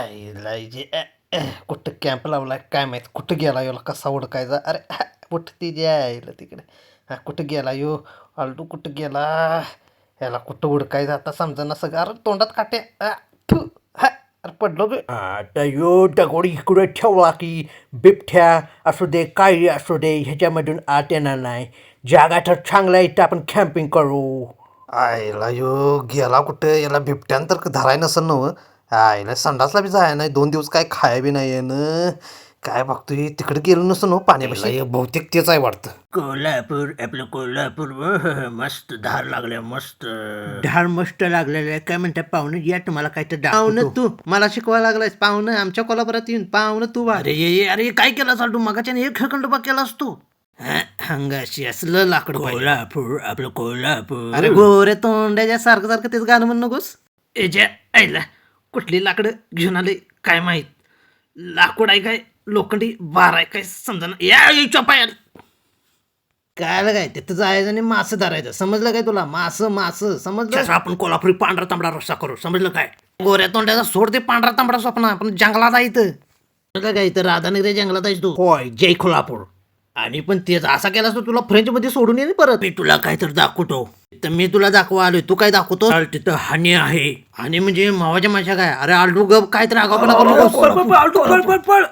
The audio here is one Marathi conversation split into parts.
आईला जे कुठं कॅम्प लावलाय काय माहित कुठं गेला यो कसा ओळखायचा अरे कुठं ती जे आईला तिकडे हा कुठं गेला यो आलटू कुठं गेला याला कुठं ओळखायचं आता समजा सगळं अरे तोंडात काटे थू, हा, अरे पडलो गे आता यो दगड इकडे ठेवला की बिबठ्या असू दे काळी असू दे ह्याच्यामधून आत येणार नाही. जागा तर चांगला आहे इथं आपण कॅम्पिंग करू. आईला यो गेला कुठं याला बिबट्यानं तर धराय नसेल नव आईला संडासला बी जाय नाही 2 दिवस काय खाया बी नाही ना काय बघतोय तिकडे गेलो नसतं ना पाण्यापाशी बहुतेक तेच आहे वाटतं. कोल्हापूर आपलं कोल्हापूर मस्त धार लागल्या मस्त धार मस्त लागलेलं आहे. काय म्हणतात पाहुणे या तुम्हाला काय तर पाहुणं दाखवतो. तू मला शिकवायला लागलायस पाहुणं आमच्या कोल्हापुरात येऊन पाहुणं तू अरे ये अरे काय केला चाल तू मगाच्याने एक खंडोबा केलास तू. हंगाशी असलं लाकड पाहिजे. कोल्हापूर आपलं कोल्हापूर अरे गोरे तोंड्याच्या सारखं सारखं तेच गाणं म्हण नकोस याच्या आईला कुठली लाकडं घेऊन आले काय माहित लाकूड आहे काय लोखंडी बार आहे काय समजा या चपाय काय काय तिथं जायचं आणि मासं धरायचं समजलं काय तुला मासं समजलं. आपण कोल्हापुरी पांढरा तांबडा रस्सा करू समजलं काय. गोऱ्या तोंड्याचा सोड ते पांढरा तांबडा स्वप्न आपण जंगलात आहे इथं समजलं काय इथं राधानगरी जंगलात आहेस तू होय जय कोल्हापूर. आणि पण तेच असा केलास तर तुला फ्रेंच मध्ये सोडून येईल परत. मी तुला काय तर दाखवतो. तर मी तुला दाखवा आलोय तू काय दाखवतो चल, तिथं हानी आहे. आणि म्हणजे मावाच्या माशा काय अरे आलडू गप काय तर आगावपणा करू नकोस. पळ.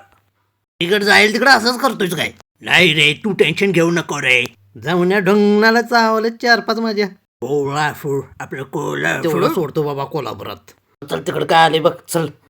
तिकडे जाईल तिकडे असंच करतोयस काय नाही रे तू टेन्शन घेऊ नको रे. जाऊन या ढोंगणाला चावलं 4-5 माझ्या कोल्हापूर आपलं तेवढं कोल्हापूर. सोडतो बाबा कोल्हापुरात चल तिकडे काय आले बघ चल